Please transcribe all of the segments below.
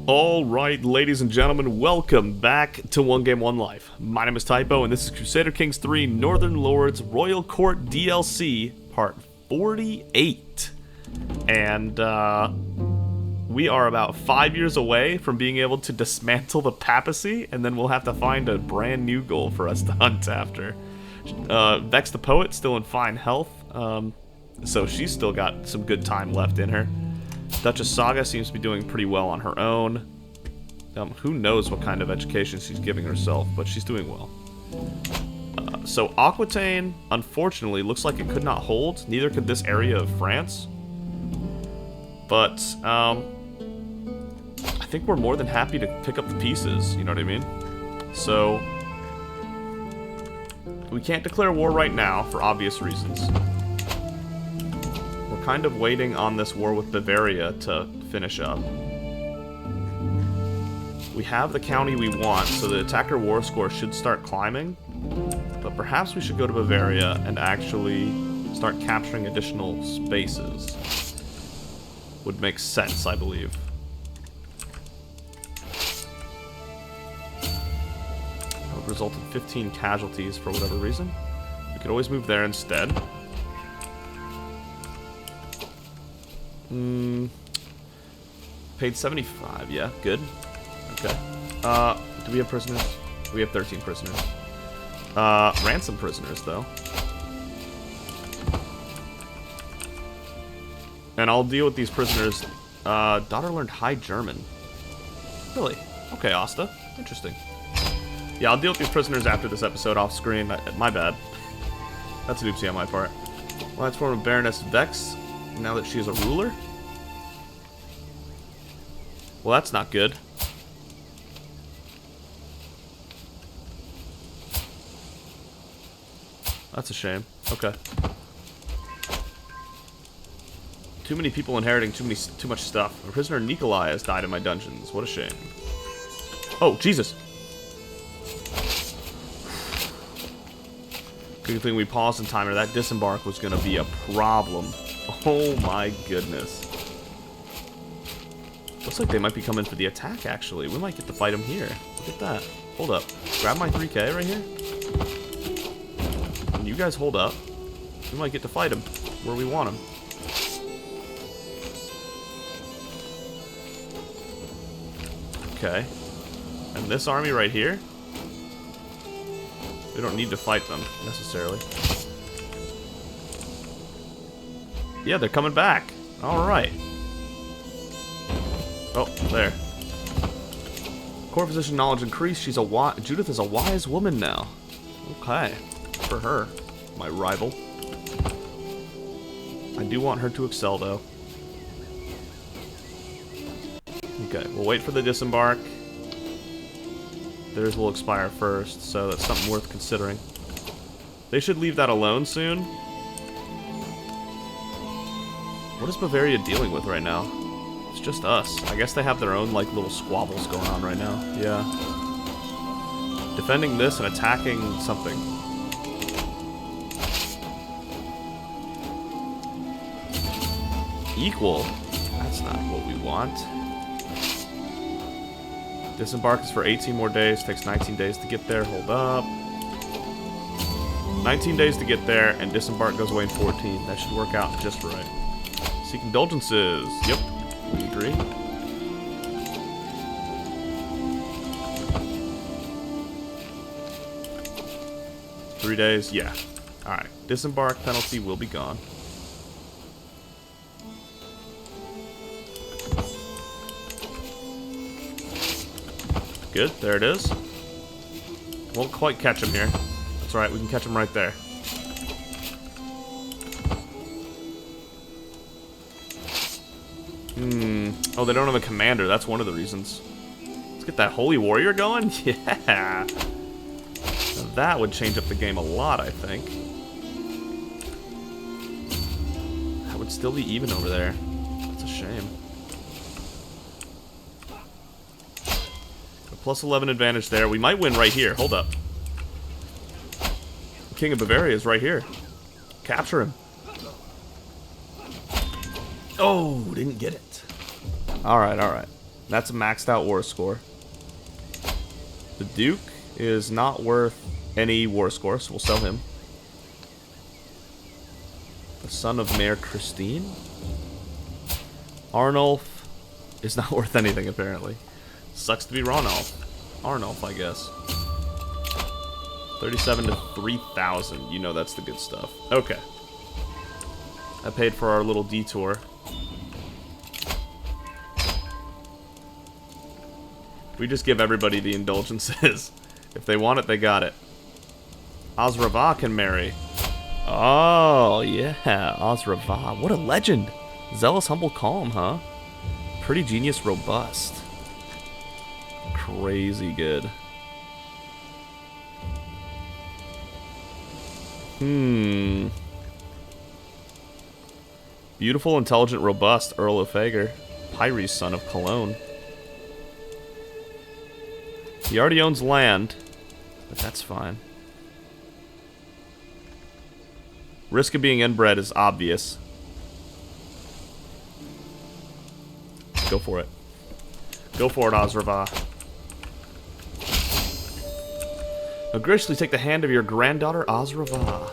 Alright, ladies and gentlemen, welcome back to 1Game1Life. My name is Typo, and this is Crusader Kings 3 Northern Lords Royal Court DLC, part 48. And, we are about 5 years away from being able to dismantle the papacy, and then we'll have to find a brand new goal for us to hunt after. Vex the Poet, still in fine health, so she's still got some good time left in her. Duchess Saga seems to be doing pretty well on her own. Who knows what kind of education she's giving herself, but she's doing well. So Aquitaine, unfortunately, looks like it could not hold. Neither could this area of France. But, I think we're more than happy to pick up the pieces, you know what I mean? So, we can't declare war right now, for obvious reasons. We're kind of waiting on this war with Bavaria to finish up. We have the county we want, so the attacker war score should start climbing. But perhaps we should go to Bavaria and actually start capturing additional spaces. Would make sense, I believe. That would result in 15 casualties for whatever reason. We could always move there instead. Paid 75, yeah, good. Okay. Do we have prisoners? We have 13 prisoners. Ransom prisoners, though. And I'll deal with these prisoners. Daughter learned High German. Really? Okay, Asta. Interesting. Yeah, I'll deal with these prisoners after this episode off screen. My bad. That's an oopsie on my part. Well, that's form of Baroness Vex, now that she is a ruler. Well, that's not good. That's a shame. Okay. Too many people inheriting too much stuff. A prisoner Nikolai has died in my dungeons. What a shame. Oh, Jesus. Good thing we paused in time, or that disembark was going to be a problem. Oh my goodness. Looks like they might be coming for the attack, actually. We might get to fight them here. Look at that. Hold up. Grab my 3K right here. And you guys hold up. We might get to fight them where we want them. Okay. And this army right here? We don't need to fight them, necessarily. Yeah, they're coming back. Alright. Oh, there. Core physician knowledge increased. Judith is a wise woman now. Okay. For her. My rival. I do want her to excel, though. Okay, we'll wait for the disembark. Theirs will expire first, so that's something worth considering. They should leave that alone soon. What is Bavaria dealing with right now? It's just us. I guess they have their own, like, little squabbles going on right now. Yeah. Defending this and attacking something. Equal. That's not what we want. Disembark is for 18 more days. Takes 19 days to get there. Hold up. 19 days to get there, and disembark goes away in 14. That should work out just right. Seek indulgences. Yep. We agree. Three days? Yeah. Alright. Disembark penalty will be gone. Good, there it is. Won't quite catch him here. That's alright, we can catch him right there. Oh, they don't have a commander. That's one of the reasons. Let's get that holy warrior going. Yeah. Now that would change up the game a lot, I think. That would still be even over there. That's a shame. A plus 11 advantage there. We might win right here. Hold up. The King of Bavaria is right here. Capture him. Oh, didn't get it. Alright, alright. That's a maxed out war score. The Duke is not worth any war score, so we'll sell him. The son of Mayor Christine? Arnulf is not worth anything, apparently. Sucks to be Arnulf. Arnulf, I guess. 37 to 3,000. You know that's the good stuff. Okay. I paid for our little detour. We just give everybody the indulgences. If they want it, they got it. Osrava can marry. Oh, yeah. Osrava. What a legend. Zealous, humble, calm, huh? Pretty genius, robust. Crazy good. Beautiful, intelligent, robust, Earl of Fager. Pyre's son of Cologne. He already owns land, but that's fine. Risk of being inbred is obvious. Go for it. Go for it, Osrava. Now graciously take the hand of your granddaughter, Osrava.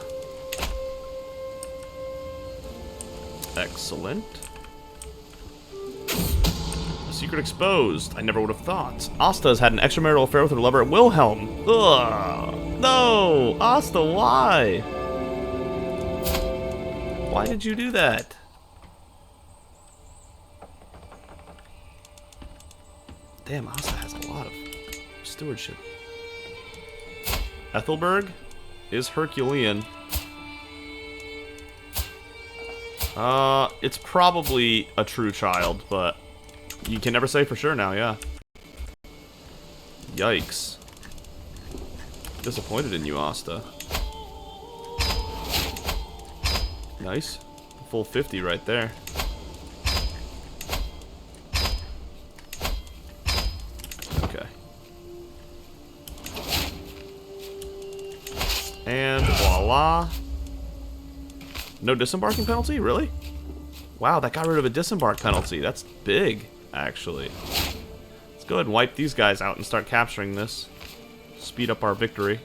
Excellent. A secret exposed. I never would have thought. Asta has had an extramarital affair with her lover, Wilhelm. Ugh. No! Asta, why? Why did you do that? Damn, Asta has a lot of stewardship. Ethelberg is Herculean. It's probably a true child, but you can never say for sure now, yeah. Yikes. Disappointed in you, Asta. Nice. Full 50 right there. Okay. And voila. No disembarking penalty? Really? Wow, that got rid of a disembark penalty. That's big, actually. Let's go ahead and wipe these guys out and start capturing this. Speed up our victory.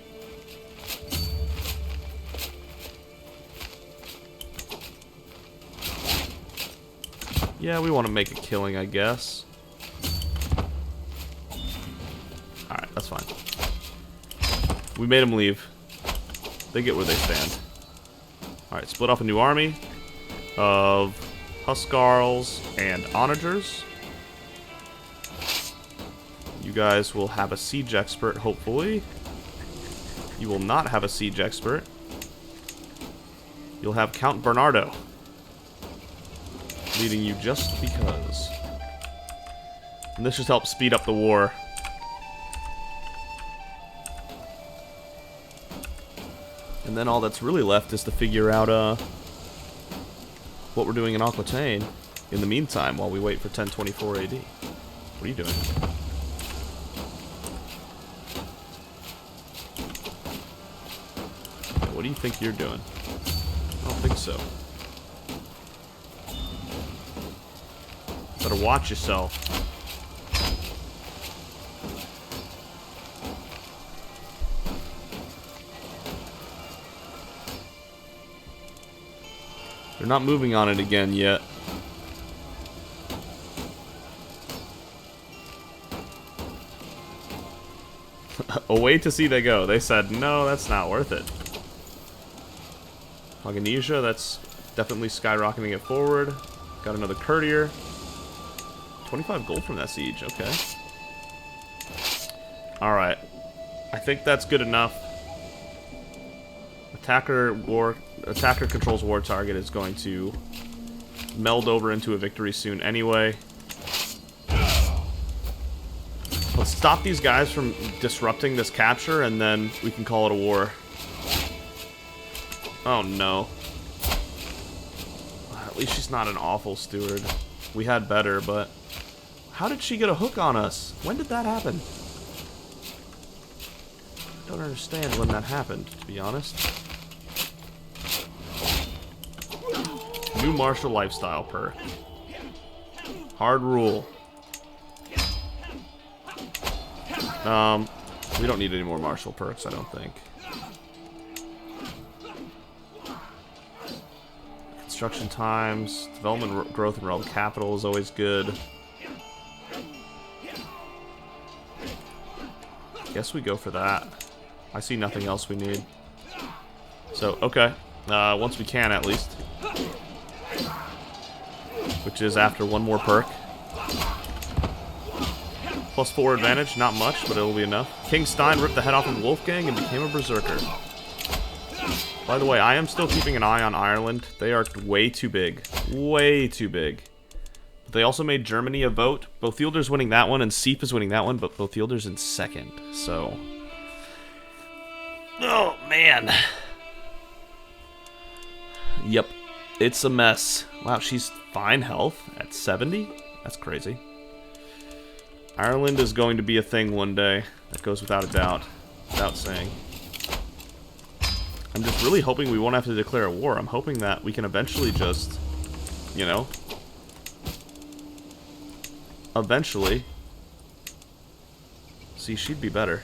Yeah, we want to make a killing, I guess. Alright, that's fine. We made them leave. They get where they stand. Alright, split off a new army of Huskarls and Onagers. You guys will have a siege expert, hopefully. You will not have a siege expert. You'll have Count Bernardo. Leading you just because. And this just helps speed up the war. And then all that's really left is to figure out what we're doing in Aquitaine in the meantime while we wait for 1024 AD. What are you doing? What do you think you're doing? I don't think so. Better watch yourself. They're not moving on it again yet. Away to sea they go. They said, no, that's not worth it. Polynesia, that's definitely skyrocketing it forward. Got another courtier. 25 gold from that siege, okay. Alright. I think that's good enough. Attacker controls war target is going to meld over into a victory soon anyway. Let's stop these guys from disrupting this capture and then we can call it a war. Oh no. At least she's not an awful steward. We had better, but how did she get a hook on us? When did that happen? I don't understand when that happened, to be honest. New martial lifestyle perk. Hard rule. We don't need any more martial perks, I don't think. Construction times, development growth and realm capital is always good. Guess we go for that. I see nothing else we need. So, okay. Once we can, at least. Which is after one more perk. +4 advantage, not much, but it'll be enough. King Stein ripped the head off of Wolfgang and became a berserker. By the way, I am still keeping an eye on Ireland. They are way too big. Way too big. But they also made Germany a vote. Bothilder's winning that one, and Seep is winning that one, but Bothilder's in second, so... Oh, man. Yep. It's a mess. Wow, she's fine health at 70? That's crazy. Ireland is going to be a thing one day. That goes without a doubt. Without saying. I'm just really hoping we won't have to declare a war. I'm hoping that we can eventually just, you know... Eventually. See, she'd be better.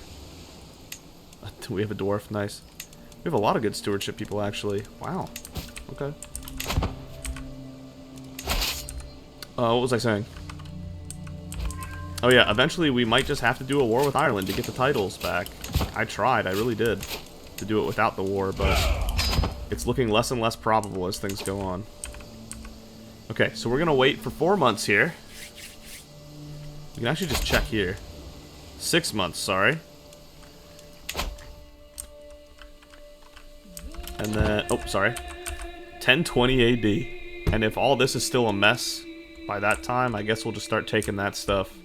We have a dwarf. Nice. We have a lot of good stewardship people, actually. Wow. Okay. What was I saying? Oh yeah, eventually we might just have to do a war with Ireland to get the titles back. I tried, I really did, to do it without the war, but it's looking less and less probable as things go on. Okay, so we're gonna wait for 4 months here. We can actually just check here. 6 months, sorry. And then, oh, sorry. 1020 AD. And if all this is still a mess by that time, I guess we'll just start taking that stuff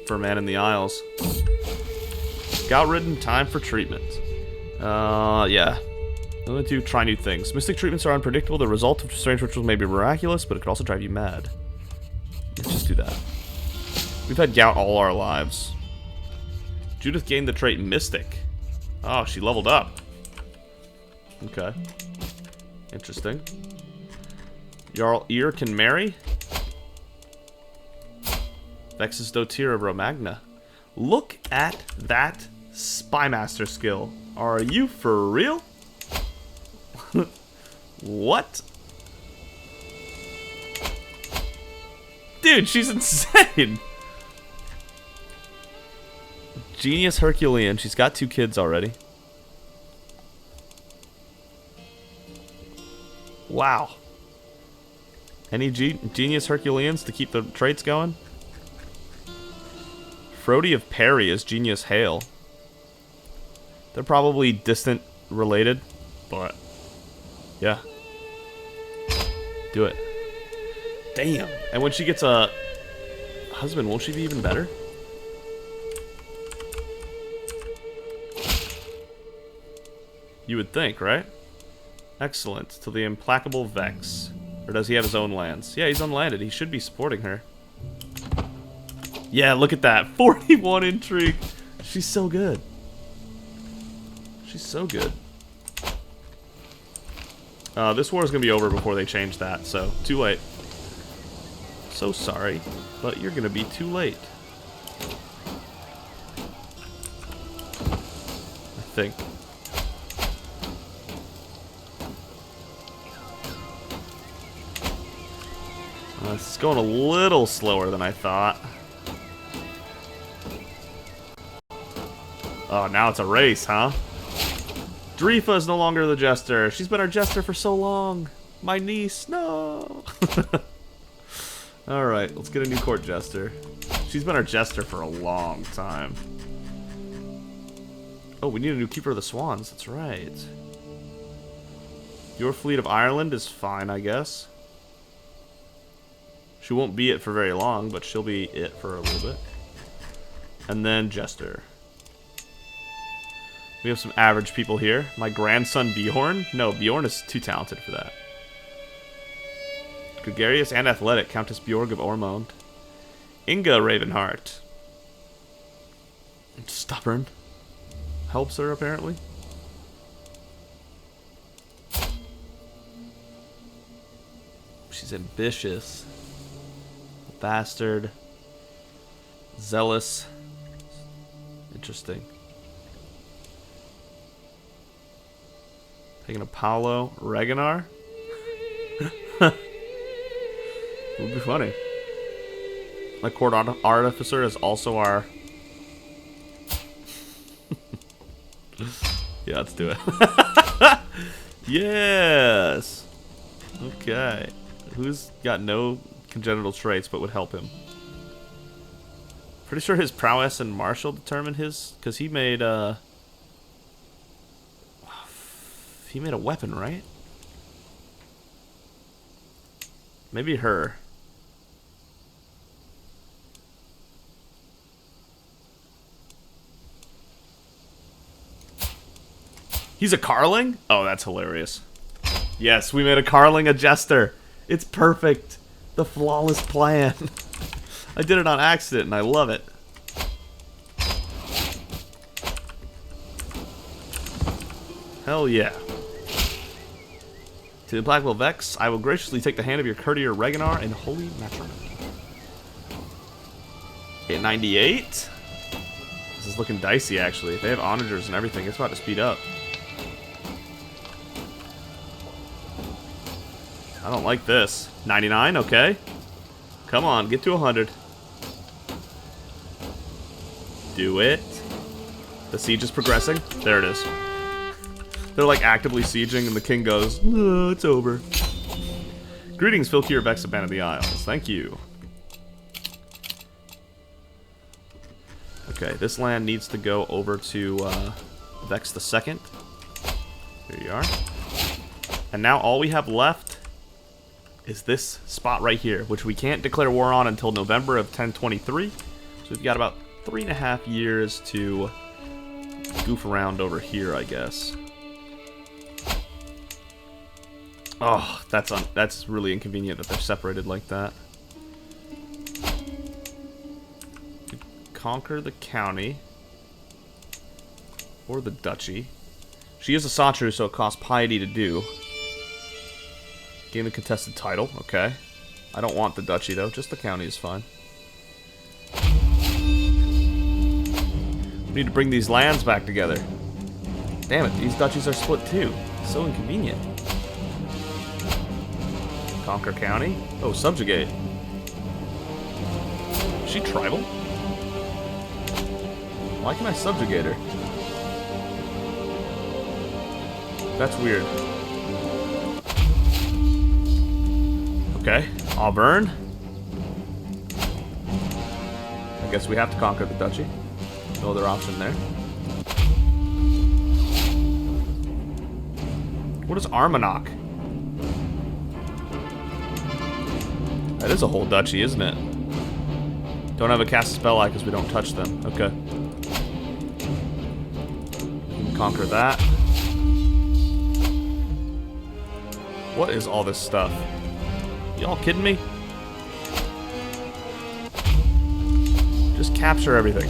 for Man in the Isles. Gout-ridden, time for treatment. Yeah. I'm going to try new things. Mystic treatments are unpredictable. The result of strange rituals may be miraculous, but it could also drive you mad. Let's just do that. We've had gout all our lives. Judith gained the trait Mystic. Oh, she leveled up. Okay. Interesting. Jarl Ear can marry? Vexus Dotira Romagna. Look at that Spymaster skill. Are you for real? What? Dude, she's insane! Genius Herculean. She's got 2 kids already. Wow. Any Genius Herculeans to keep the traits going? Frody of Perry is Genius Hail. They're probably distant related, but yeah. Do it. Damn. And when she gets a husband, won't she be even better? You would think, right? Excellent. To the implacable Vex. Or does he have his own lands? Yeah, he's unlanded. He should be supporting her. Yeah, look at that. 41 intrigue. She's so good. She's so good. This war is going to be over before they change that, so too late. So sorry, but you're going to be too late. I think. It's going a little slower than I thought. Oh, now it's a race, huh? Drifa is no longer the jester. She's been our jester for so long. My niece, no. Alright, let's get a new court jester. She's been our jester for a long time. Oh, we need a new keeper of the swans. That's right. Your fleet of Ireland is fine, I guess. She won't be it for very long, but she'll be it for a little bit. And then jester. We have some average people here. My grandson Bjorn? No, Bjorn is too talented for that. Gregarious and athletic, Countess Bjorg of Ormond. Inga Ravenheart. Stubborn. Helps her, apparently. She's ambitious. Bastard. Zealous. Interesting. Taking a Paolo Reganar? Would be funny. My court artificer is also our... Yeah, let's do it. Yes! Okay. Who's got no congenital traits but would help him? Pretty sure his prowess and martial determine his... Because he made a weapon, right? Maybe her. He's a Carling? Oh, that's hilarious. Yes, we made a Carling a Jester. It's perfect. The flawless plan. I did it on accident and I love it. Hell yeah. To the Blackwell Vex, I will graciously take the hand of your courtier Reganar in holy matrimony. Hit 98. This is looking dicey, actually. They have onagers and everything. It's about to speed up. I don't like this. 99, okay. Come on, get to 100. Do it. The siege is progressing. There it is. They're like actively sieging and the king goes, it's over. Greetings, Filkier Vex of Band of the Isles. Thank you. Okay, this land needs to go over to Vex the Second. There you are. And now all we have left is this spot right here, which we can't declare war on until November of 1023. So we've got about 3.5 years to goof around over here, I guess. Oh, that's really inconvenient that they're separated like that. Conquer the county or the duchy. She is a Satru, so it costs piety to do. Gain the contested title, okay. I don't want the duchy though, just the county is fine. We need to bring these lands back together. Damn it, these duchies are split too. So inconvenient. Conquer county? Oh, subjugate. Is she tribal? Why can I subjugate her? That's weird. Okay, Auvergne. I guess we have to conquer the duchy. No other option there. What is Armagnac? That is a whole duchy, isn't it? Don't have a cast spell eye because we don't touch them. Okay. Conquer that. What is all this stuff? Y'all kidding me? Just capture everything.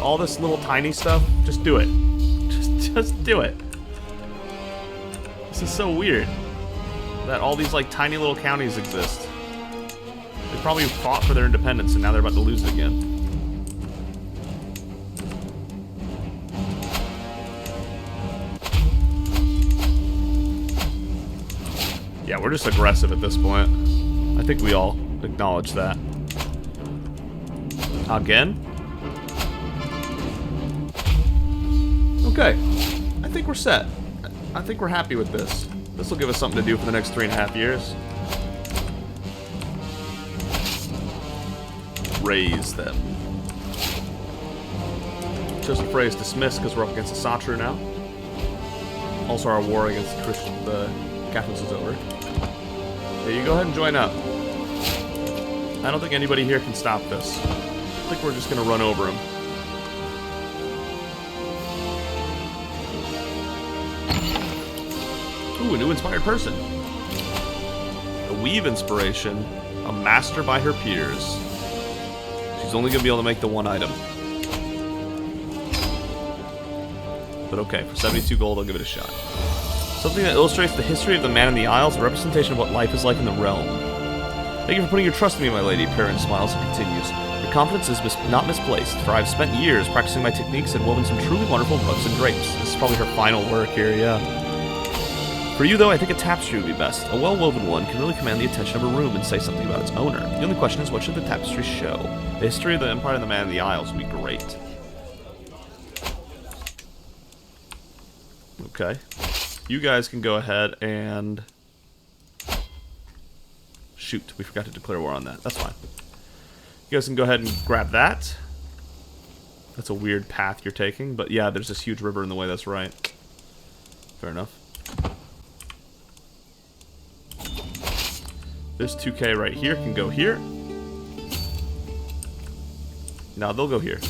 All this little tiny stuff, just do it. Just do it. This is so weird that all these like tiny little counties exist. They probably fought for their independence and now they're about to lose it again. Yeah, we're just aggressive at this point. I think we all acknowledge that. Again? Okay. I think we're set. I think we're happy with this. This will give us something to do for the next 3.5 years. Raise them. Chosen phrase dismissed because we're up against the Satru now. Also, our war against the Catholics is over. Yeah, you go ahead and join up. I don't think anybody here can stop this. I think we're just gonna run over him. Ooh, a new inspired person. A weave inspiration. A master by her peers. She's only gonna be able to make the one item. But okay, for 72 gold, I'll give it a shot. Something that illustrates the history of the man in the Isles, a representation of what life is like in the realm. Thank you for putting your trust in me, my lady. Perrin smiles and continues. Your confidence is not misplaced, for I've spent years practicing my techniques and woven some truly wonderful rugs and drapes. This is probably her final work here, yeah. For you, though, I think a tapestry would be best. A well-woven one can really command the attention of a room and say something about its owner. The only question is, what should the tapestry show? The history of the Empire and the Man of the Isles would be great. Okay. You guys can go ahead and... Shoot, we forgot to declare war on that. That's fine. You guys can go ahead and grab that. That's a weird path you're taking, but yeah, there's this huge river in the way, that's right. Fair enough. This 2K right here can go here. Now they'll go here.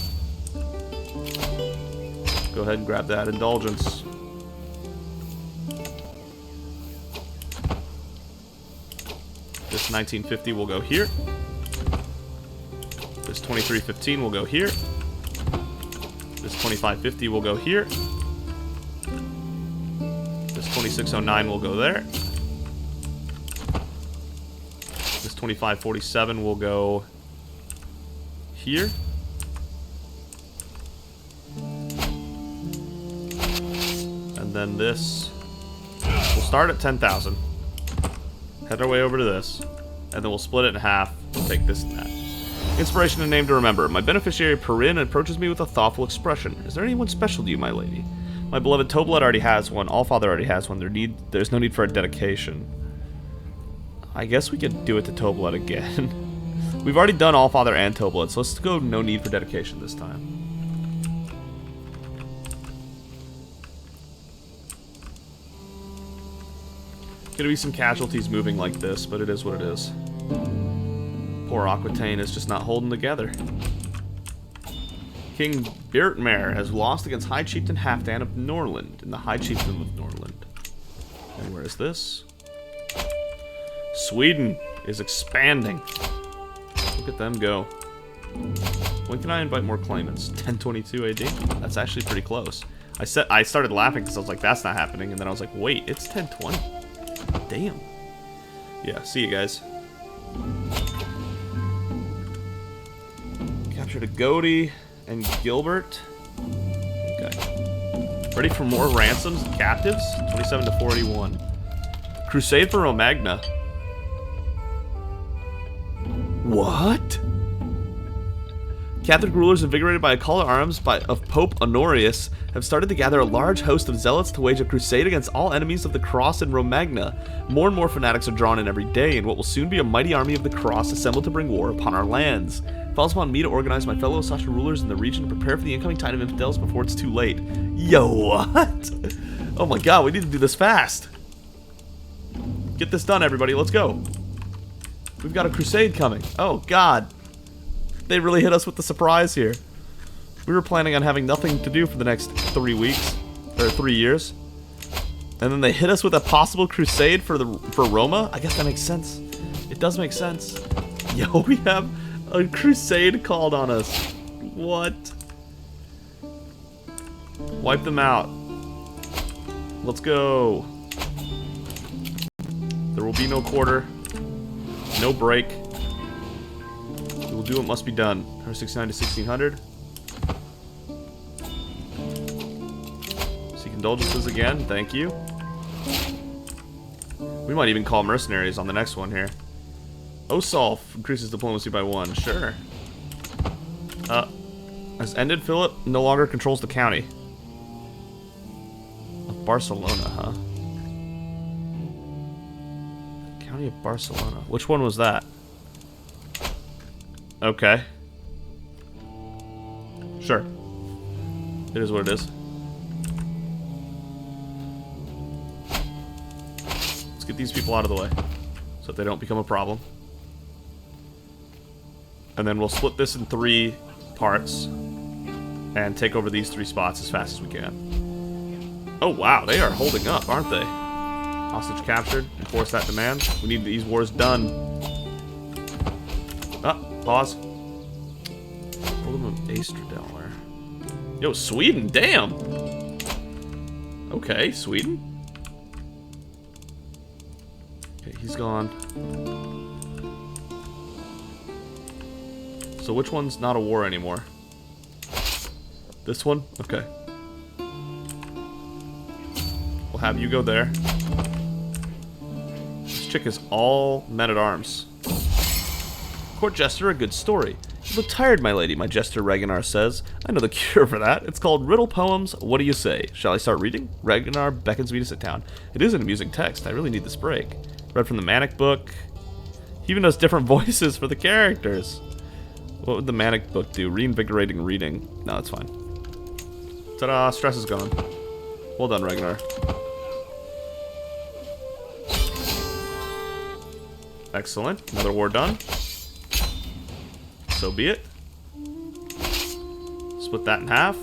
Go ahead and grab that indulgence. This 1950 will go here. This 2315 will go here. This 2550 will go here. This 2609 will go there. This 2547 will go here. And then this will start at 10,000. Head our way over to this, and then we'll split it in half. We'll take this and that. Inspiration and name to remember. My beneficiary Perrin approaches me with a thoughtful expression. Is there anyone special to you, my lady? My beloved Tobled already has one. Allfather already has one. There's no need for a dedication. I guess we could do it to Tobled again. We've already done Allfather and Tobled, so let's go no need for dedication this time. Gonna be some casualties moving like this, but it is what it is. Poor Aquitaine is just not holding together. King Birtmare has lost against High Chieftain Halfdan of Norland in the High Chieftain of Norland. And where is this? Sweden is expanding. Look at them go. When can I invite more claimants? 1022 AD? That's actually pretty close. I started laughing because I was like, that's not happening, and then I was like, wait, it's 1020. Damn. Yeah, see you guys. Captured a Goaty and Gilbert. Okay. Ready for more ransoms and captives? 27 to 41. Crusade for Romagna. What? Catholic rulers, invigorated by a call to arms of Pope Honorius, have started to gather a large host of zealots to wage a crusade against all enemies of the cross in Romagna. More and more fanatics are drawn in every day, and what will soon be a mighty army of the cross assembled to bring war upon our lands. It falls upon me to organize my fellow Sasha rulers in the region to prepare for the incoming tide of infidels before it's too late. Yo, what? Oh my god, we need to do this fast. Get this done, everybody. Let's go. We've got a crusade coming. Oh god. They really hit us with the surprise here. We were planning on having nothing to do for the next 3 weeks, or 3 years, and then they hit us with a possible crusade for Roma. I guess that makes sense. It does make sense. Yo, we have a crusade called on us. What? Wipe them out. Let's go. There will be no quarter, no break. We will do what must be done. 169 to 1600. Seek indulgences again. Thank you. We might even call mercenaries on the next one here. Osolf increases diplomacy by 1. Sure. Has ended. Philip no longer controls the county of Barcelona, huh? County of Barcelona. Which one was that? Okay. Sure. It is what it is. Let's get these people out of the way so that they don't become a problem. And then we'll split this in 3 parts and take over these 3 spots as fast as we can. Oh wow, they are holding up, aren't they? Hostage captured. Enforce that demand. We need these wars done. Pause. Hold him Aestradel. Yo, Sweden, damn! Okay, Sweden. Okay, he's gone. So which one's not a war anymore? This one? Okay. We'll have you go there. This chick is all men-at-arms. Court Jester, a good story. You look tired, my lady, my Jester Ravenheart says. I know the cure for that. It's called Riddle Poems. What do you say? Shall I start reading? Ravenheart beckons me to sit down. It is an amusing text. I really need this break. Read from the Manic book. He even does different voices for the characters. What would the Manic book do? Reinvigorating reading. No, that's fine. Ta-da! Stress is gone. Well done, Ravenheart. Excellent. Another war done. So be it. Split that in half.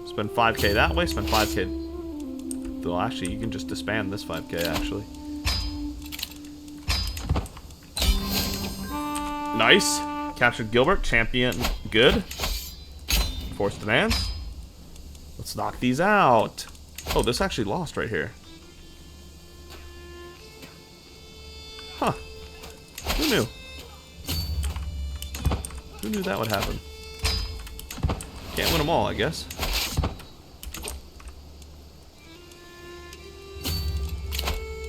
Spend 5k that way. Spend 5k. Well, actually, you can just disband this 5k, actually. Nice. Captured Gilbert. Champion. Good. Force demands. Let's knock these out. Oh, this actually lost right here. Huh. Who knew? Who knew that would happen? Can't win them all, I guess.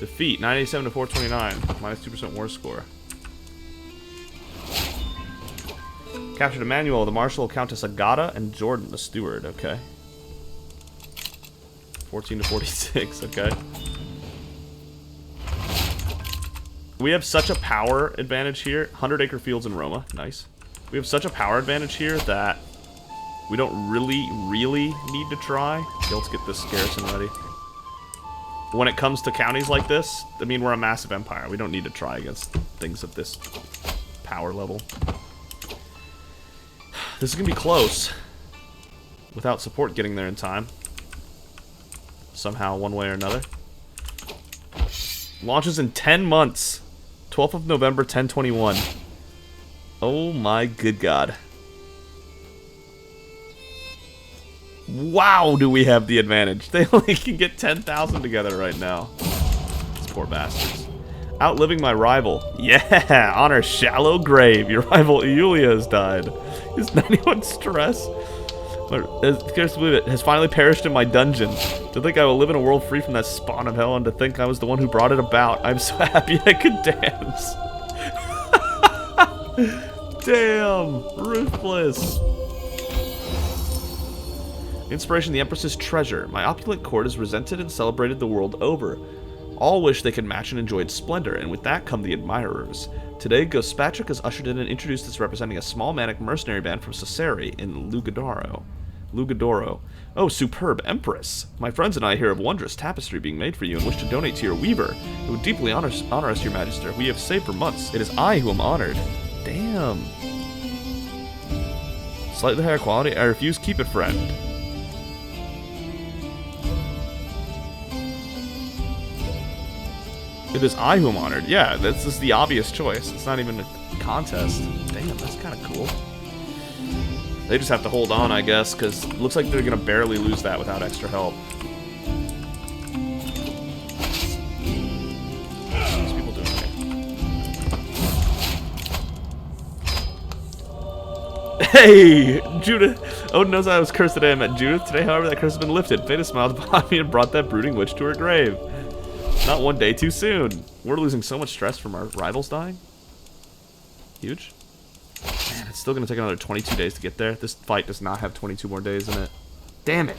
Defeat, 987 to 429. Minus 2% war score. Captured Emmanuel, the Marshal, Countess Agata, and Jordan, the Steward. Okay. 14 to 46, okay. We have such a power advantage here. 100-acre fields in Roma. Nice. We have such a power advantage here that we don't really need to try. Okay, let's get this garrison ready. When it comes to counties like this, I mean, we're a massive empire. We don't need to try against things of this power level. This is going to be close. Without support getting there in time. Somehow, one way or another. Launches in 10 months. 12th of November, 1021. Oh my good god. Wow, do we have the advantage. They only can get 10,000 together right now. These poor bastards. Outliving my rival. Yeah, on her shallow grave. Your rival Eulia has died. Is 91 stress? Scarce believe it. Has finally perished in my dungeon. To think I will live in a world free from that spawn of hell, and to think I was the one who brought it about. I'm so happy I could dance. Damn, ruthless. Inspiration, the Empress's treasure. My opulent court is resented and celebrated the world over. All wish they could match and enjoy its splendor, and with that come the admirers. Today, Gospatrick has ushered in and introduced us representing a small manic mercenary band from Cesare in Lugadoro. Oh, superb Empress! My friends and I hear of wondrous tapestry being made for you and wish to donate to your weaver. It would deeply honor us, your Magister. We have saved for months. It is I who am honored. Damn. Slightly higher quality? I refuse. Keep it, friend. It is I who am honored. Yeah, this is the obvious choice. It's not even a contest. Damn, that's kind of cool. They just have to hold on, I guess, because it looks like they're going to barely lose that without extra help. These people doing okay. Hey! Judith! Odin knows I was cursed today. I met Judith. Today, however, that curse has been lifted. Fate has smiled upon me and brought that brooding witch to her grave. Not one day too soon. We're losing so much stress from our rivals dying. Huge. Man, it's still going to take another 22 days to get there. This fight does not have 22 more days in it. Damn it.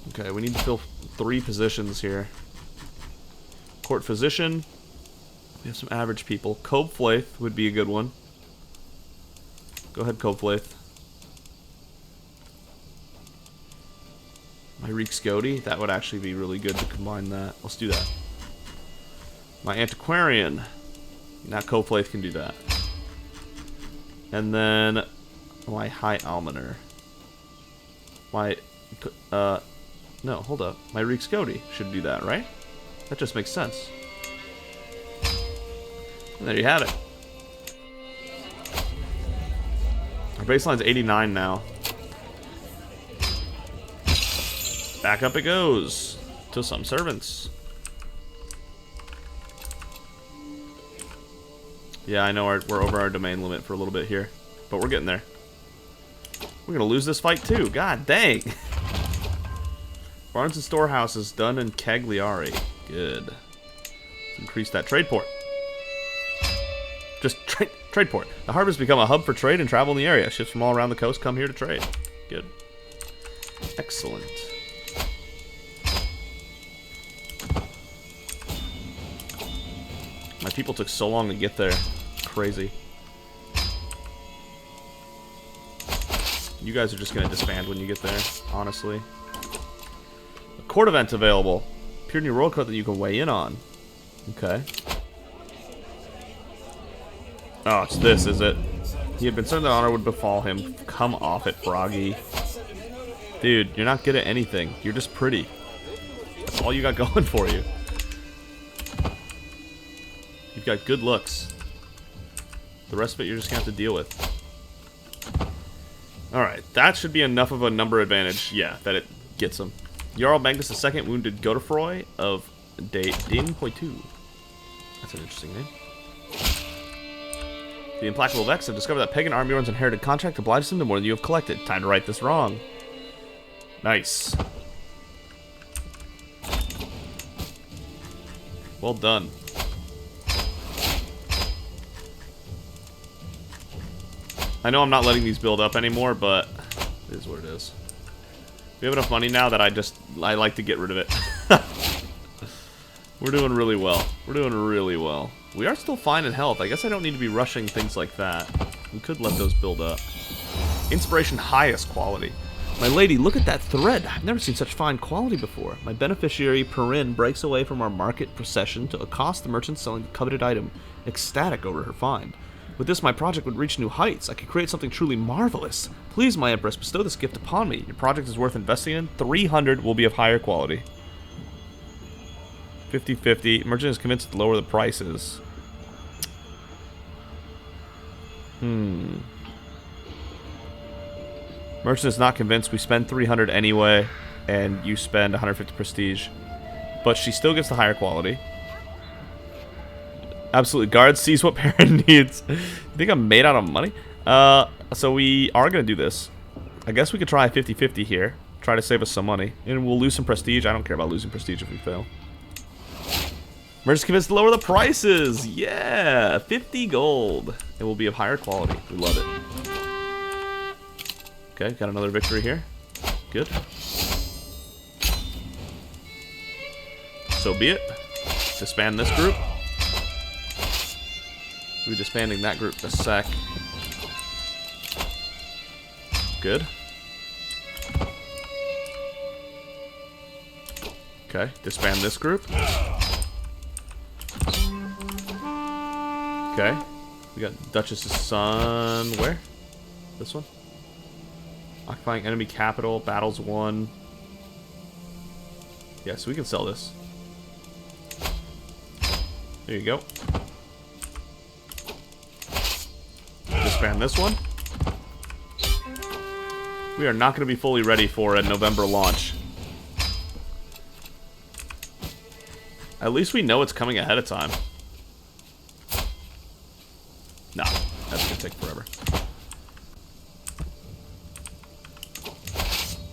Okay, we need to fill 3 positions here. Court physician. We have some average people. Cobflaith would be a good one. Go ahead, Cobflaith. My Reek Scody, that would actually be really good to combine that. Let's do that. My Antiquarian. Now Cobflaith can do that. And then my High Almoner. My no, hold up. My Reek Scody should do that, right? That just makes sense. And there you have it. Our baseline's 89 now. Back up it goes to some servants. Yeah, I know we're over our domain limit for a little bit here, but we're getting there. We're gonna lose this fight too. God dang. Barns and storehouses done in Cagliari. Good. Let's increase that trade port. Just trade port. The harbor has become a hub for trade and travel in the area. Ships from all around the coast come here to trade. Good. Excellent. My people took so long to get there. Crazy. You guys are just going to disband when you get there, honestly. A court event available. Pure new royal court that you can weigh in on. Okay. Oh, it's this, is it? He had been certain that honor would befall him. Come off it, Froggy. Dude, you're not good at anything. You're just pretty. That's all you got going for you. You've got good looks. The rest of it you're just going to have to deal with. Alright, that should be enough of a number advantage. Yeah, that it gets him. Jarl Magnus II wounded Godefroy of Din Poitou. That's an interesting name. The implacable Vex have discovered that pagan Armyorn's inherited contract obliges him to more than you have collected. Time to right this wrong. Nice. Well done. I know I'm not letting these build up anymore, but it is what it is. We have enough money now that I like to get rid of it. We're doing really well. We're doing really well. We are still fine in health. I guess I don't need to be rushing things like that. We could let those build up. Inspiration highest quality. My lady, look at that thread. I've never seen such fine quality before. My beneficiary, Perrin, breaks away from our market procession to accost the merchant selling the coveted item, ecstatic over her find. With this, my project would reach new heights. I could create something truly marvelous. Please, my Empress, bestow this gift upon me. Your project is worth investing in. 300 will be of higher quality. 50-50. Merchant is convinced to lower the prices. Merchant is not convinced. We spend 300 anyway, and you spend 150 prestige. But she still gets the higher quality. Absolutely. Guard sees what parent needs. You think I'm made out of money? So we are going to do this. I guess we could try a 50-50 here. Try to save us some money. And we'll lose some prestige. I don't care about losing prestige if we fail. Merchant's convinced to lower the prices. Yeah. 50 gold. It will be of higher quality. We love it. Okay. Got another victory here. Good. So be it. Disband this group. We'll be disbanding that group in a sec. Good. Okay, disband this group. Okay. We got Duchess's son. Where? This one? Occupying enemy capital. Battles won. Yeah, so we can sell this. There you go. Disband this one. We are not going to be fully ready for a November launch. At least we know it's coming ahead of time. Nah, that's going to take forever.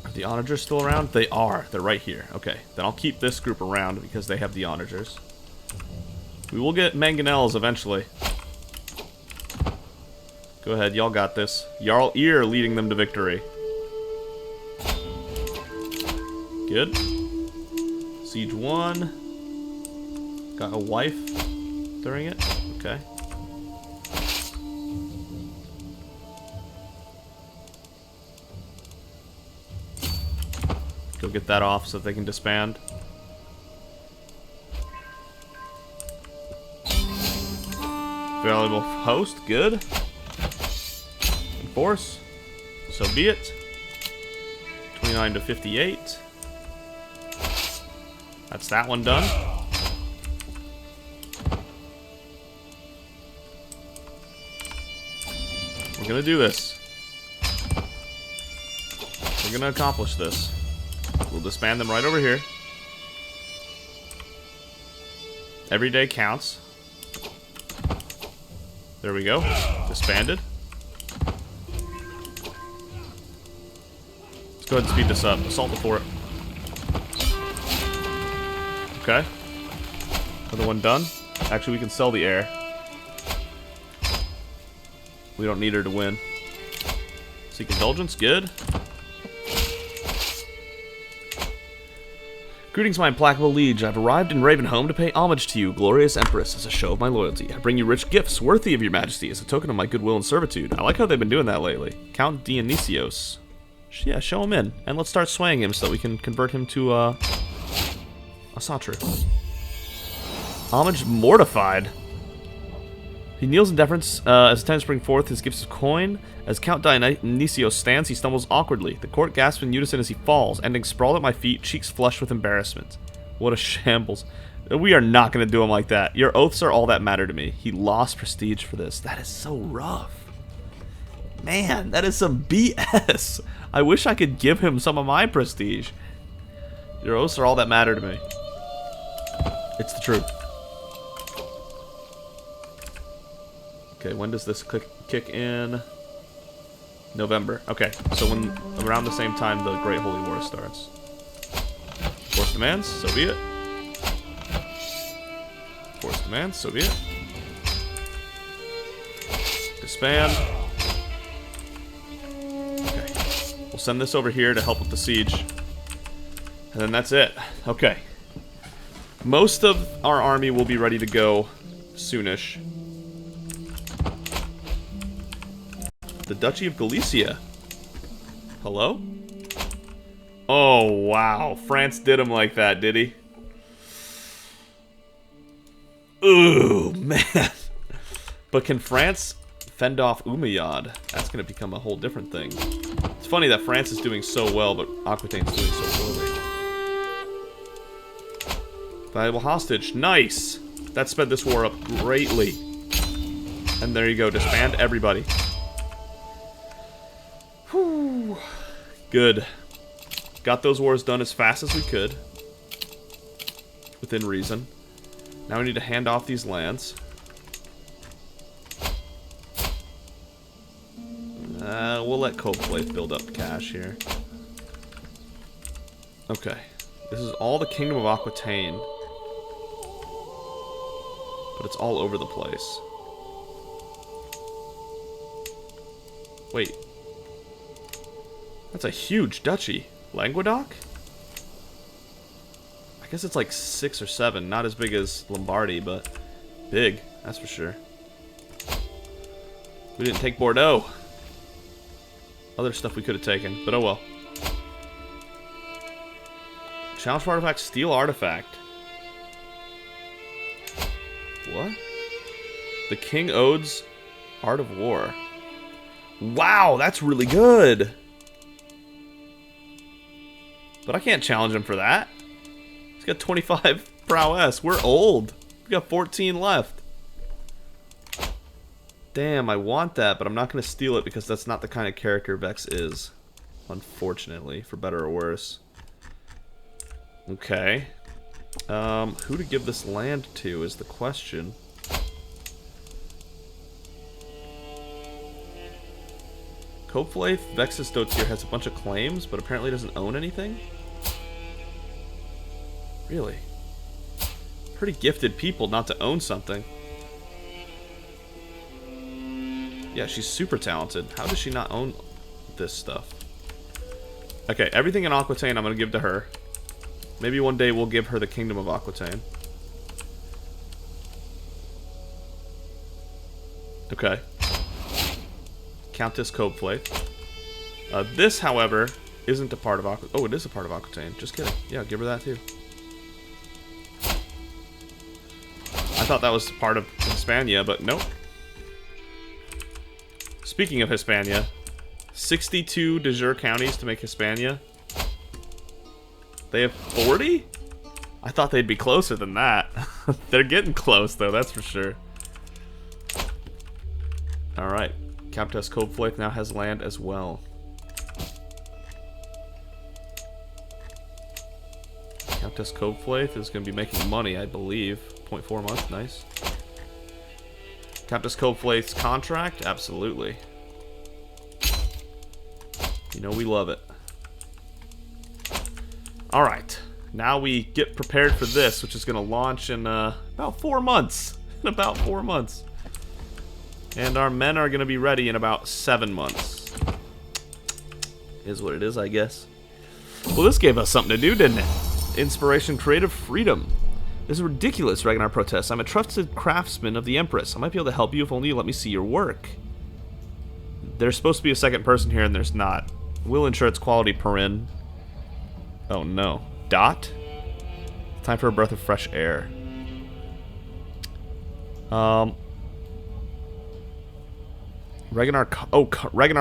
Are the onagers still around? They are. They're right here. Okay, then I'll keep this group around because they have the onagers. We will get mangonels eventually. Go ahead, y'all got this. Jarl Ear leading them to victory. Good. Siege 1. Got a wife during it. Okay. Go get that off so that they can disband. Valuable host, good. Enforce. So be it. 29 to 58. That's that one done. We're gonna do this. We're gonna accomplish this. We'll disband them right over here. Every day counts. There we go. Disbanded. Let's go ahead and speed this up. Assault the fort. Okay. Another one done. Actually, we can sell the heir. We don't need her to win. Seek indulgence. Good. Greetings, my implacable liege. I've arrived in Ravenheart to pay homage to you, glorious empress, as a show of my loyalty. I bring you rich gifts worthy of your majesty as a token of my goodwill and servitude. I like how they've been doing that lately. Count Dionysios. Yeah, show him in. And let's start swaying him so that we can convert him to, a Satru. Homage mortified. He kneels in deference as attendants bring forth his gifts of coin. As Count Dionysios stands, he stumbles awkwardly. The court gasps in unison as he falls, ending sprawled at my feet, cheeks flushed with embarrassment. What a shambles. We are not going to do him like that. Your oaths are all that matter to me. He lost prestige for this. That is so rough. Man, that is some BS. I wish I could give him some of my prestige. Your oaths are all that matter to me. It's the truth. Okay, when does this kick in? November. Okay, so when around the same time the Great Holy War starts. Force demands, so be it. Force demands, so be it. Disband. Okay. We'll send this over here to help with the siege. And then that's it. Okay. Most of our army will be ready to go soonish. The Duchy of Galicia. Hello? Oh, wow. France did him like that, did he? Ooh, man. But can France fend off Umayyad? That's going to become a whole different thing. It's funny that France is doing so well, but Aquitaine's doing so poorly. Valuable hostage. Nice! That sped this war up greatly. And there you go. Disband everybody. Whew. Good. Got those wars done as fast as we could. Within reason. Now we need to hand off these lands. We'll let Copeland build up cash here. Okay. This is all the Kingdom of Aquitaine. But it's all over the place. Wait. That's a huge duchy. Languedoc? I guess it's like 6 or 7. Not as big as Lombardy, but big. That's for sure. We didn't take Bordeaux. Other stuff we could have taken, but oh well. Challenge for artifact, steal artifact. What? The King Ode's Art of War. Wow, that's really good. But I can't challenge him for that. He's got 25 prowess. We're old. We got 14 left. Damn, I want that, but I'm not going to steal it because that's not the kind of character Vex is. Unfortunately, for better or worse. Okay. Who to give this land to is the question. Copeflaith Vex's Dotier has a bunch of claims, but apparently doesn't own anything? Really? Pretty gifted people not to own something. Yeah, she's super talented. How does she not own this stuff? Okay, everything in Aquitaine I'm going to give to her. Maybe one day we'll give her the Kingdom of Aquitaine. Okay. Countess Copeflaith. This, however, isn't a part of Aquitaine. Oh, it is a part of Aquitaine. Just kidding. Yeah, give her that too. I thought that was part of Hispania, but nope. Speaking of Hispania, 62 de jure counties to make Hispania. They have 40? I thought they'd be closer than that. They're getting close, though, that's for sure. Alright. Countess Copeflaith now has land as well. Countess Copeflaith is going to be making money, I believe. 0.4 months, nice. Countess Coldflake's contract? Absolutely. You know we love it. Alright. Now we get prepared for this, which is going to launch in about 4 months. In about 4 months. And our men are going to be ready in about 7 months. Is what it is, I guess. Well, this gave us something to do, didn't it? Inspiration, creative freedom. This is ridiculous, Ravenheart protests. I'm a trusted craftsman of the Empress. I might be able to help you if only you let me see your work. There's supposed to be a second person here, and there's not. We'll ensure its quality, Perrin. Oh, no. Dot? Time for a breath of fresh air. Ravenheart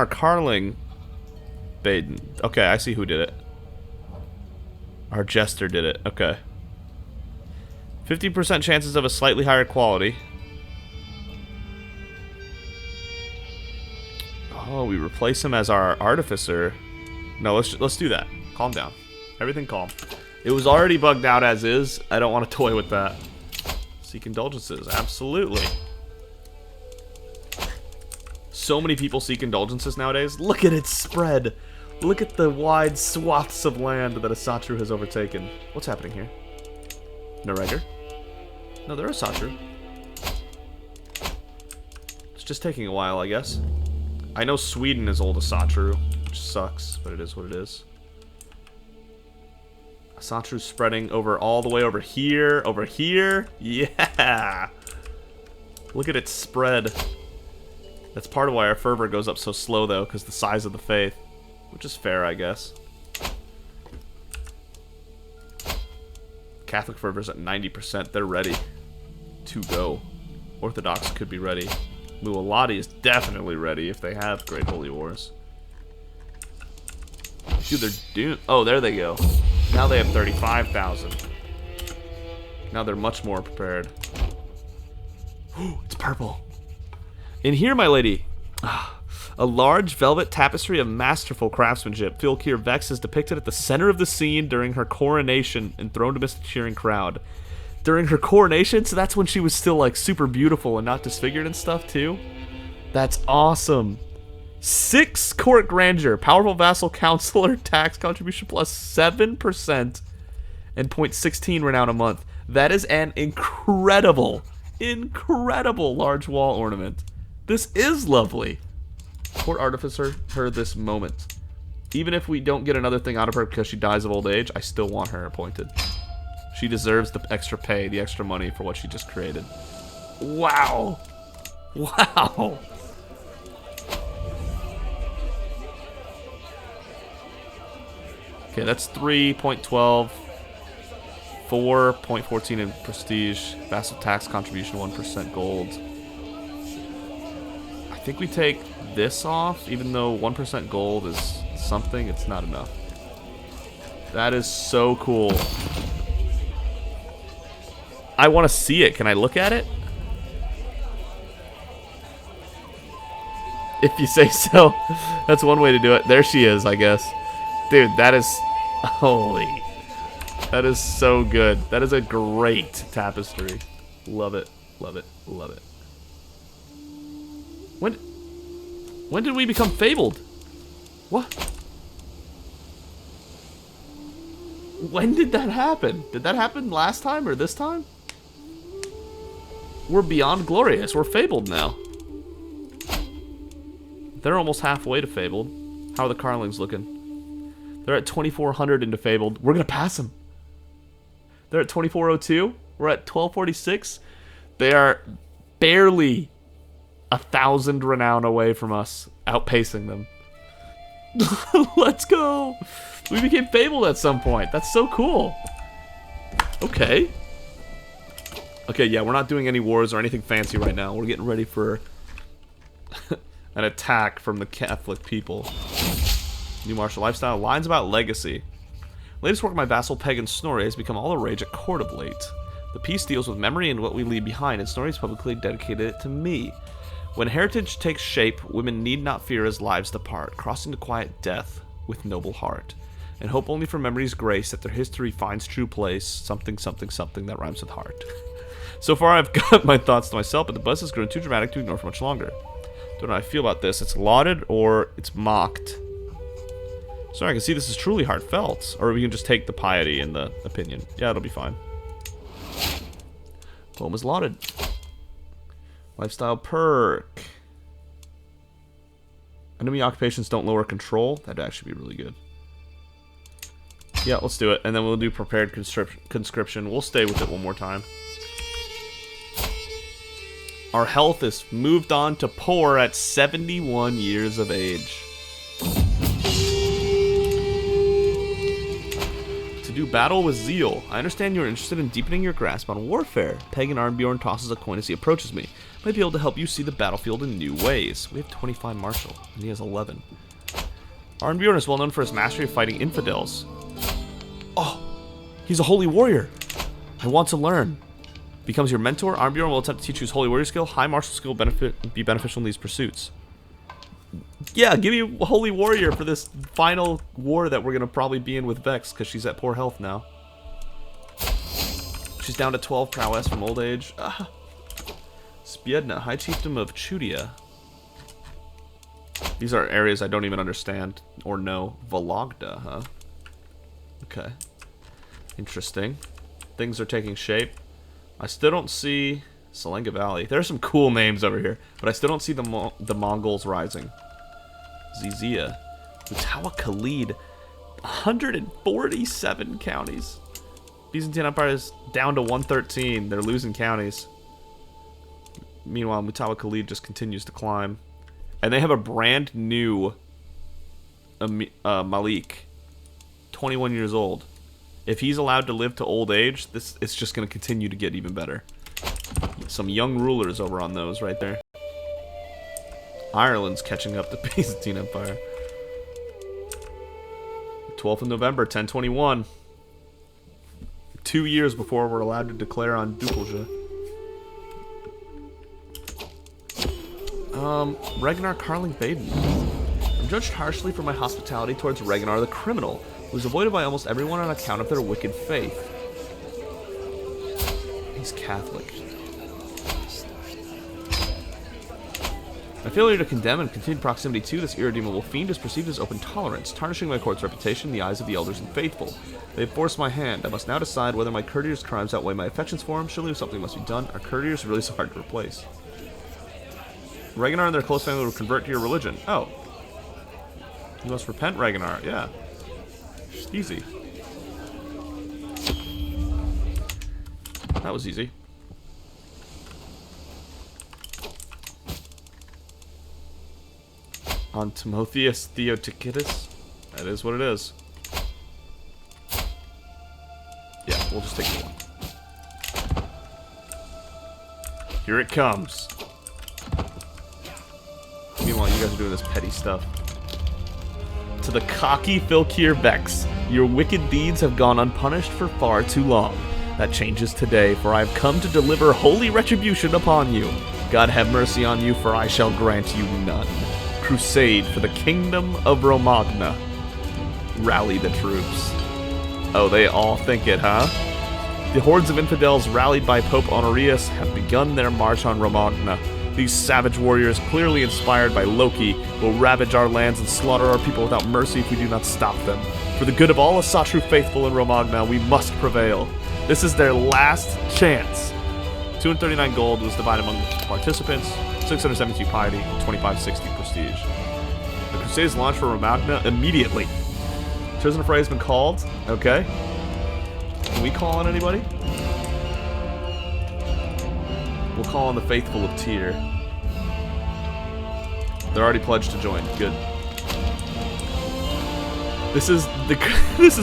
Carling. Baden. Okay, I see who did it. Our jester did it. Okay. 50% chances of a slightly higher quality. Oh, we replace him as our artificer. No, let's do that. Calm down. Everything calm. It was already bugged out as is. I don't want to toy with that. Seek indulgences. Absolutely. So many people seek indulgences nowadays. Look at its spread. Look at the wide swaths of land that Asatru has overtaken. What's happening here? Noregger? No, there is Asatru. It's just taking a while, I guess. I know Sweden is old Asatru, which sucks, but it is what it is. Asatru's spreading over all the way over here. Over here. Yeah! Look at its spread. That's part of why our fervor goes up so slow, though, because the size of the faith. Which is fair, I guess. Catholic fervor's at 90%. They're ready to go. Orthodox could be ready. Mualati is definitely ready if they have Great Holy Wars. Dude, they're doomed. Oh, there they go. Now they have 35,000. Now they're much more prepared. Ooh, it's purple. In here, my lady. A large velvet tapestry of masterful craftsmanship. Filkir Vex is depicted at the center of the scene during her coronation, enthroned amidst the cheering crowd. During her coronation? So that's when she was still, like, super beautiful and not disfigured and stuff, too? That's awesome. 6 court grandeur. Powerful vassal counselor tax contribution plus 7% and 0.16 renown a month. That is an incredible large wall ornament. This is lovely. Court Artificer her this moment. Even if we don't get another thing out of her because she dies of old age, I still want her appointed. She deserves the extra pay, the extra money for what she just created. Wow. Wow. Okay, that's 3.12. 4.14 in prestige. Vassal tax contribution 1% gold. I think we take this off, even though 1% gold is something, it's not enough. That is so cool. I want to see it. Can I look at it? If you say so. That's one way to do it. There she is, I guess. Dude, that is... Holy... That is so good. That is a great tapestry. Love it. Love it. Love it. When did we become Fabled? What? When did that happen? Did that happen last time or this time? We're beyond glorious. We're Fabled now. They're almost halfway to Fabled. How are the Carlings looking? They're at 2,400 into Fabled. We're going to pass them. They're at 2,402. We're at 1,246. They are barely 1,000 renown away from us, outpacing them. Let's go. We became Fabled at some point. That's so cool. Okay. Okay, yeah, we're not doing any wars or anything fancy right now. We're getting ready for an attack from the Catholic people. New martial lifestyle. Lines about legacy. Latest work of my vassal pagan Snorri has become all the rage at court of late. The piece deals with memory and what we leave behind, and Snorri's publicly dedicated it to me. When heritage takes shape, women need not fear as lives depart, crossing to quiet death with noble heart, and hope only for memory's grace that their history finds true place, something, something, something that rhymes with heart. So far, I've got my thoughts to myself, but the buzz has grown too dramatic to ignore for much longer. Don't know how I feel about this. It's lauded or it's mocked. Sorry, I can see this is truly heartfelt. Or we can just take the piety in the opinion. Yeah, it'll be fine. Poem is lauded. Lifestyle perk. Enemy occupations don't lower control. That'd actually be really good. Yeah, let's do it. And then we'll do prepared conscription. We'll stay with it one more time. Our health is moved on to poor at 71 years of age. To do battle with zeal. I understand you're interested in deepening your grasp on warfare. Pagan Arnbjorn tosses a coin as he approaches me. Might be able to help you see the battlefield in new ways. We have 25 martial, and he has 11. Arnbjorn is well known for his mastery of fighting infidels. Oh, he's a holy warrior. I want to learn. Becomes your mentor. Arnbjorn will attempt to teach you his holy warrior skill. High martial skill will be beneficial in these pursuits. Yeah, give me a holy warrior for this final war that we're going to probably be in with Vex, because she's at poor health now. She's down to 12 prowess from old age. Spiedna, High Chiefdom of Chudia. These are areas I don't even understand or know. Vologda, huh? Okay. Interesting. Things are taking shape. I still don't see Selenga Valley. There are some cool names over here, but I still don't see the Mongols rising. Zizia. Utawa Khalid. 147 counties. Byzantine Empire is down to 113. They're losing counties. Meanwhile, Mutawa Khalid just continues to climb. And they have a brand new Malik. 21 years old. If he's allowed to live to old age, it's just going to continue to get even better. Some young rulers over on those right there. Ireland's catching up to Byzantine Empire. 12th of November, 1021. 2 years before we're allowed to declare on Duplja. Ragnar Carling Baden. I'm judged harshly for my hospitality towards Ragnar the criminal, who is avoided by almost everyone on account of their wicked faith. He's Catholic. My failure to condemn and continued proximity to this irredeemable fiend is perceived as open tolerance, tarnishing my court's reputation in the eyes of the elders and faithful. They have forced my hand. I must now decide whether my courtier's crimes outweigh my affections for him. Surely something must be done. Our courtiers are really so hard to replace. Ragnar and their close family will convert to your religion. Oh. You must repent, Ragnar. Yeah. Easy. That was easy. On Timotheus Theotokidis. That is what it is. Yeah, we'll just take the one. Here it comes. Meanwhile, you guys are doing this petty stuff. To the cocky Filkir Vex, your wicked deeds have gone unpunished for far too long. That changes today, for I have come to deliver holy retribution upon you. God have mercy on you, for I shall grant you none. Crusade for the kingdom of Romagna. Rally the troops. Oh, they all think it, huh? The hordes of infidels rallied by Pope Honorius have begun their march on Romagna. These savage warriors, clearly inspired by Loki, will ravage our lands and slaughter our people without mercy if we do not stop them. For the good of all Asatru faithful in Romagna, we must prevail. This is their last chance. 239 gold was divided among the participants, 672 piety, and 2560 prestige. The Crusades launched for Romagna immediately. Chosen Affray has been called. Okay. Can we call on anybody? We'll call on the faithful of Tyr. They're already pledged to join. Good. This is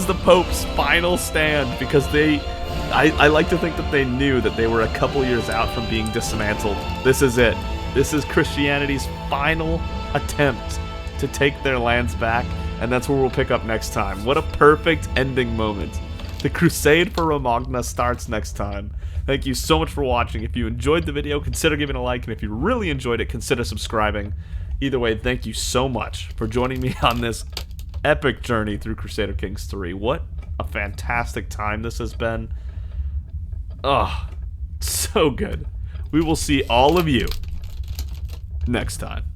the Pope's final stand because I like to think that they knew that they were a couple years out from being dismantled. This is it. This is Christianity's final attempt to take their lands back, and that's where we'll pick up next time. What a perfect ending moment. The Crusade for Romagna starts next time. Thank you so much for watching. If you enjoyed the video, consider giving a like, and if you really enjoyed it, consider subscribing. Either way, thank you so much for joining me on this epic journey through Crusader Kings 3. What a fantastic time this has been. Ugh. So good. We will see all of you next time.